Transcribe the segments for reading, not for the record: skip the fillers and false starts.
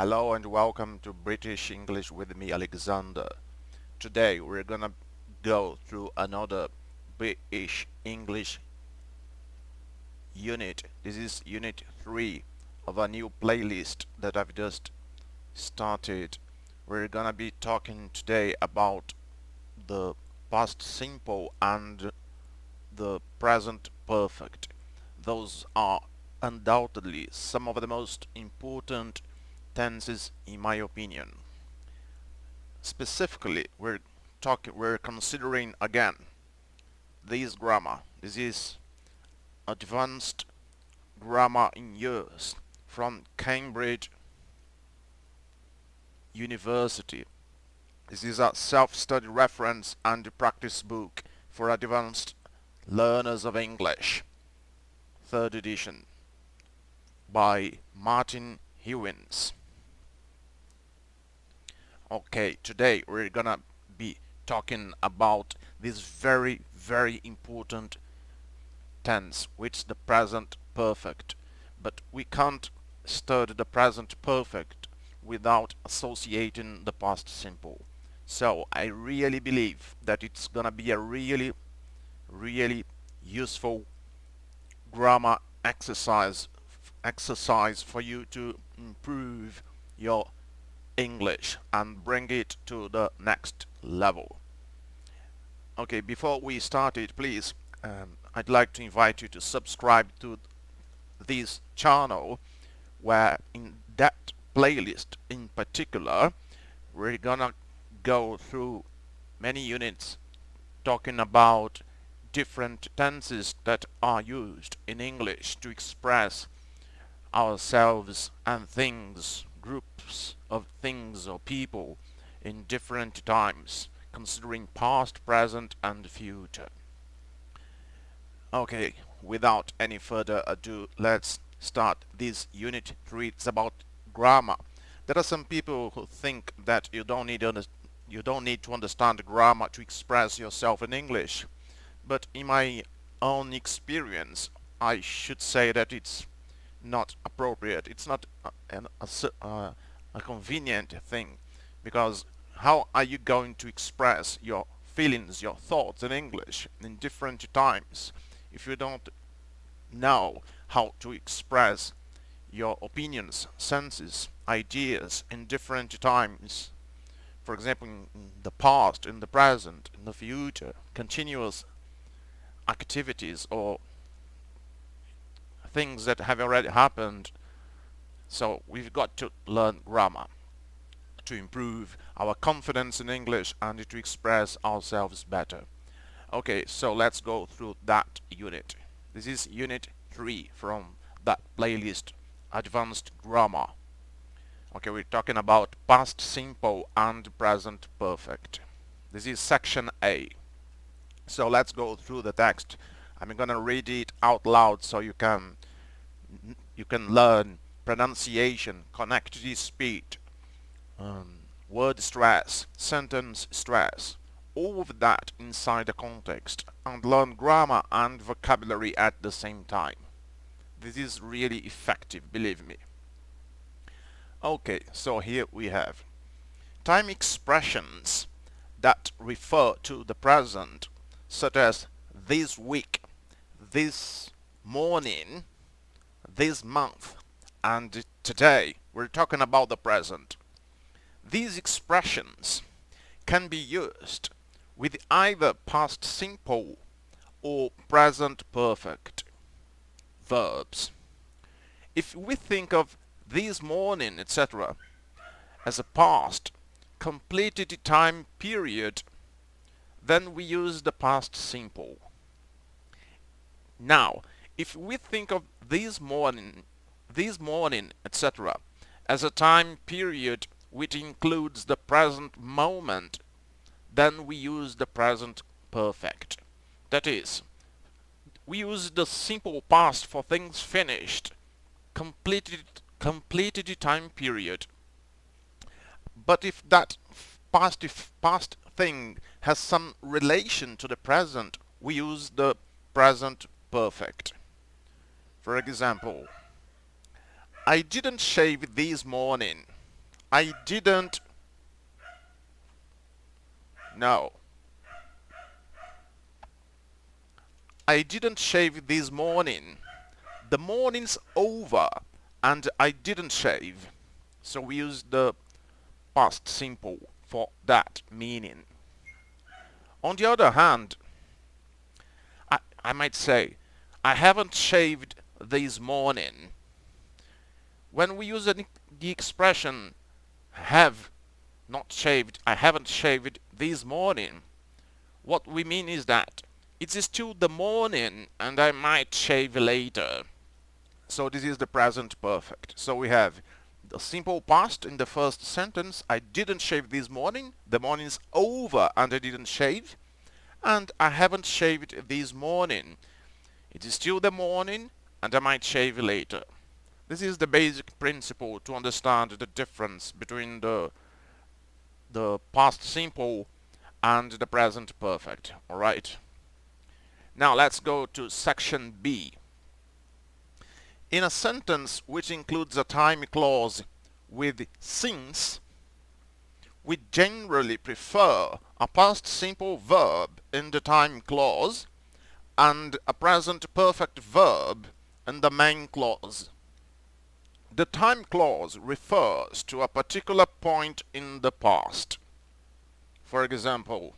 Hello and welcome to British English with me, Alexandre. Today we're gonna go through another British English unit. This is unit 3 of a new playlist that I've just started. We're gonna be talking today about the past simple and the present perfect. Those are undoubtedly some of the most important tenses in my opinion. Specifically, we're considering again this grammar. This is advanced grammar in use from Cambridge University. This is a self-study reference and practice book for advanced learners of English, third edition, by Martin Hewins. Okay, today we're gonna be talking about this very important tense, which is the present perfect. But we can't study the present perfect without associating the past simple. So I really believe that it's gonna be a really useful grammar exercise for you to improve your English and bring it to the next level. Okay, before we start it, please, I'd like to invite you to subscribe to this channel, where in that playlist in particular, we're gonna go through many units talking about different tenses that are used in English to express ourselves and things, groups of things or people in different times, considering past, present and future. Okay, without any further ado, let's start this unit 3. It's about grammar. There are some people who think that you don't need to understand grammar to express yourself in English, but in my own experience I should say that it's not appropriate. It's not a convenient thing, because how are you going to express your feelings, your thoughts in English in different times if you don't know how to express your opinions, senses, ideas in different times? For example, in the past, in the present, in the future, continuous activities or things that have already happened. So we've got to learn grammar to improve our confidence in English and to express ourselves better. Okay, so let's go through that unit. This is unit 3 from that playlist, Advanced Grammar. Okay, we're talking about past simple and present perfect. This is section A. So let's go through the text. I'm gonna read it out loud so you can learn pronunciation, connected speed, word stress, sentence stress, all of that inside the context, and learn grammar and vocabulary at the same time. This is really effective, believe me. Okay, so here we have time expressions that refer to the present, such as this week, this morning, this month, and today. We're talking about the present. These expressions can be used with either past simple or present perfect verbs. If we think of this morning, etc., as a past completed time period, then we use the past simple. Now, if we think of this morning, etc., as a time period which includes the present moment, then we use the present perfect. That is, we use the simple past for things finished, completed time period. But if that past thing has some relation to the present, we use the present perfect. For example, I didn't shave this morning. I didn't. No. I didn't shave this morning. The morning's over and I didn't shave. So we use the past simple for that meaning. On the other hand, I might say, I haven't shaved this morning. When we use the expression have not shaved, I haven't shaved this morning, what we mean is that it is still the morning and I might shave later. So this is the present perfect. So we have the simple past in the first sentence, I didn't shave this morning, the morning's over and I didn't shave, and I haven't shaved this morning. It is still the morning and I might shave later. This is the basic principle to understand the difference between the past simple and the present perfect. Alright? Now let's go to section B. In a sentence which includes a time clause with since, we generally prefer a past simple verb in the time clause and a present perfect verb in the main clause. The time clause refers to a particular point in the past. For example,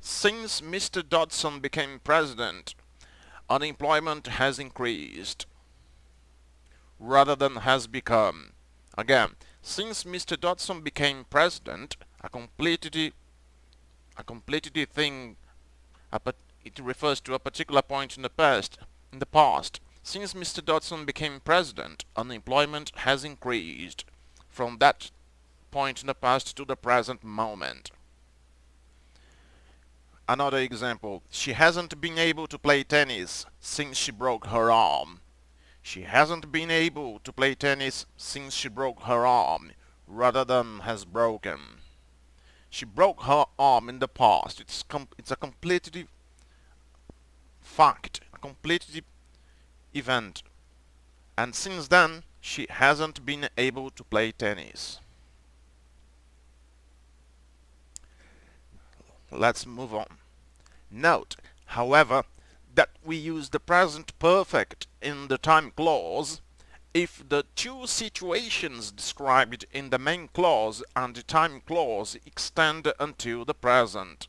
since Mr. Dodson became president, unemployment has increased, rather than has become. Again, since Mr. Dodson became president, a completed thing, it refers to a particular point in the past. Since Mr. Dodson became president, unemployment has increased from that point in the past to the present moment. Another example, she hasn't been able to play tennis since she broke her arm. She hasn't been able to play tennis since she broke her arm, rather than has broken. She broke her arm in the past. It's a completed fact, a completed event. And since then, she hasn't been able to play tennis. Let's move on. Note, however, that we use the present perfect in the time clause if the two situations described in the main clause and the time clause extend until the present.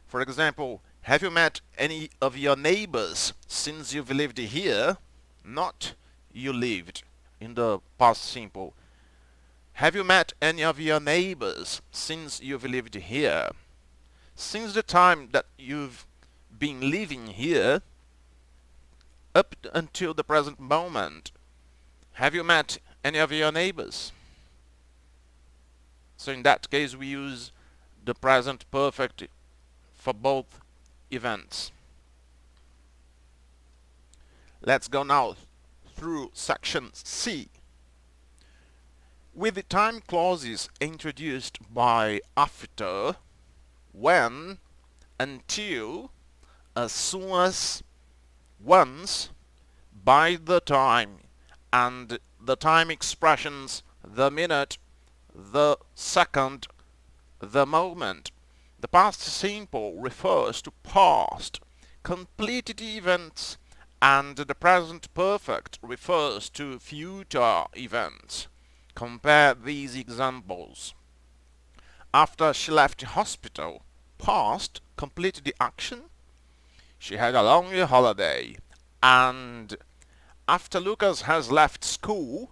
For example, have you met any of your neighbors since you've lived here? Not you lived in the past simple. Have you met any of your neighbors since you've lived here? Since the time that you've been living here up until the present moment, have you met any of your neighbors? So in that case we use the present perfect for both events. Let's go now through section C. With the time clauses introduced by after, when, until, as soon as, once, by the time, and the time expressions the minute, the second, the moment. The past simple refers to past, completed events, and the present perfect refers to future events. Compare these examples. After she left the hospital, past, completed the action. She had a long holiday. And after Lucas has left school,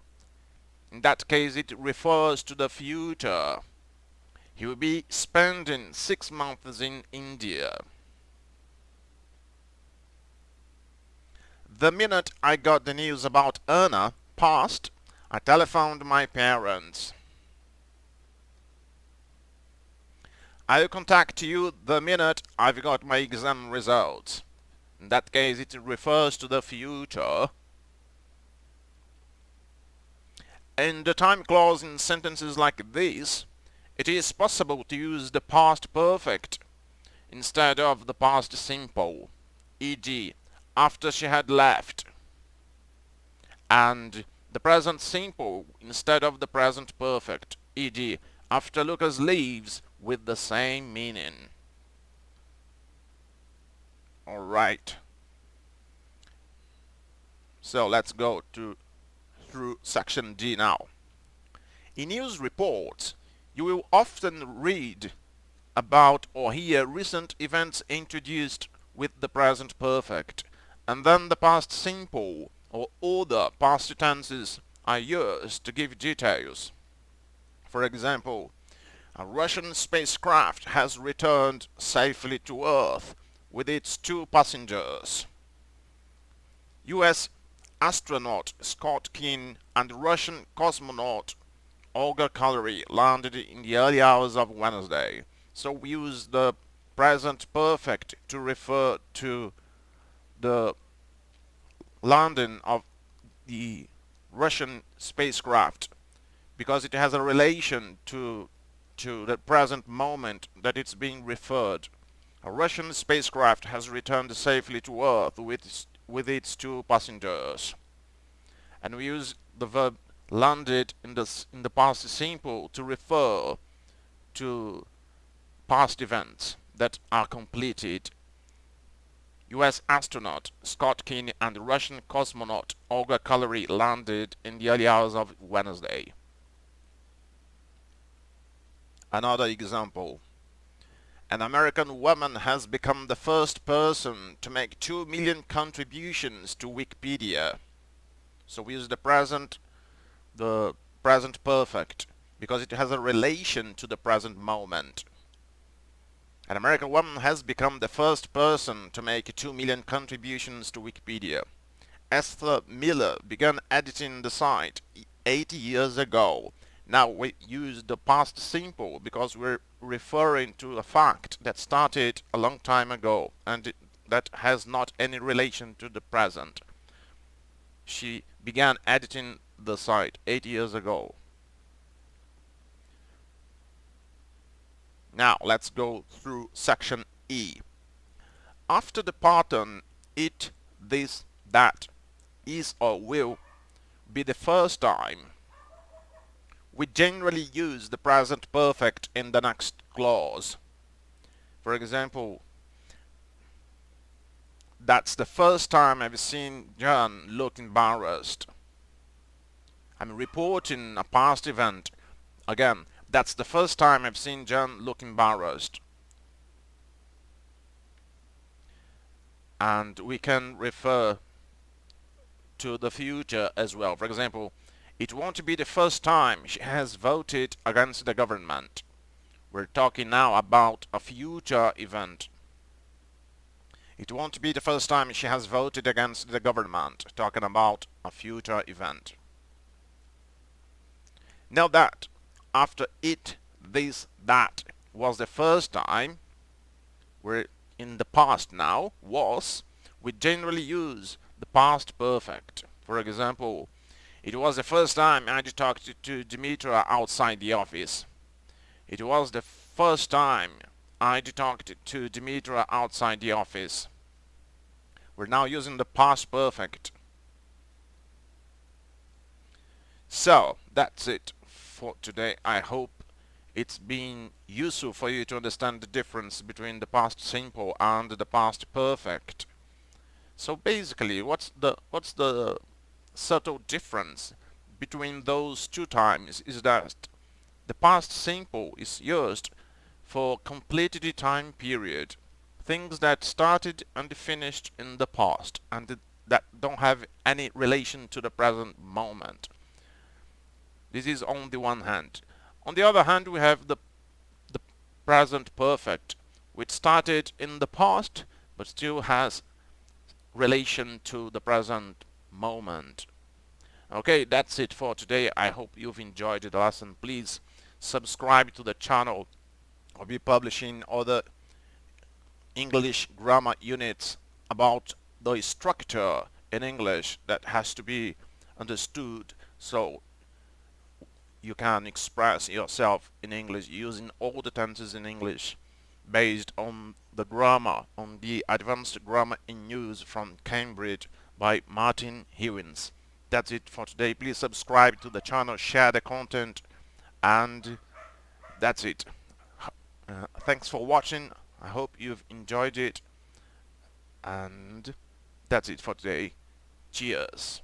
in that case it refers to the future. He will be spending 6 months in India. The minute I got the news about Anna, past, I telephoned my parents. I will contact you the minute I've got my exam results. In that case, it refers to the future. In the time clause in sentences like this, it is possible to use the past perfect instead of the past simple, e.g., after she had left, and the present simple instead of the present perfect, e.g. after Lucas leaves, with the same meaning. Alright, so let's go through section D now. In news reports, you will often read about or hear recent events introduced with the present perfect, and then the past simple or other past tenses are used to give details. For example, a Russian spacecraft has returned safely to Earth with its 2 passengers. US astronaut Scott Keen and Russian cosmonaut Olga Kalery landed in the early hours of Wednesday. So we use the present perfect to refer to the landing of the Russian spacecraft because it has a relation to the present moment that it's being referred. A Russian spacecraft has returned safely to Earth with its 2 passengers. And we use the verb landed in the past simple to refer to past events that are completed. US astronaut Scott Keen and Russian cosmonaut Olga Kalery landed in the early hours of Wednesday. Another example. An American woman has become the first person to make 2 million contributions to Wikipedia. So we use the present perfect because it has a relation to the present moment. An American woman has become the first person to make 2 million contributions to Wikipedia. Esther Miller began editing the site 80 years ago. Now we use the past simple because we're referring to a fact that started a long time ago and that has not any relation to the present. She began editing the site 8 years ago. Now let's go through section E. After the pattern it, this, that, is or will be the first time, we generally use the present perfect in the next clause. For example, that's the first time I've seen John look embarrassed. I'm reporting a past event. Again, that's the first time I've seen John look embarrassed. And we can refer to the future as well. For example, it won't be the first time she has voted against the government. We're talking now about a future event. It won't be the first time she has voted against the government. Talking about a future event. Now that after it, this, that was the first time, we're in the past now, was, we generally use the past perfect. For example, it was the first time I talked to Dimitra outside the office. It was the first time I talked to Dimitra outside the office. We're now using the past perfect. So, that's it for today. I hope it's been useful for you to understand the difference between the past simple and the past perfect. So basically, what's the subtle difference between those 2 times is that the past simple is used for completed time period, things that started and finished in the past and that don't have any relation to the present moment. This is on the one hand. On the other hand, we have the present perfect, which started in the past but still has relation to the present moment. Okay, that's it for today. I hope you've enjoyed the lesson. Please subscribe to the channel. I'll be publishing other English grammar units about the structure in English that has to be understood so you can express yourself in English using all the tenses in English based on the grammar, on the advanced grammar in use from Cambridge by Martin Hewins. That's it for today. Please subscribe to the channel, share the content, and that's it. Thanks for watching. I hope you've enjoyed it, and that's it for today. Cheers.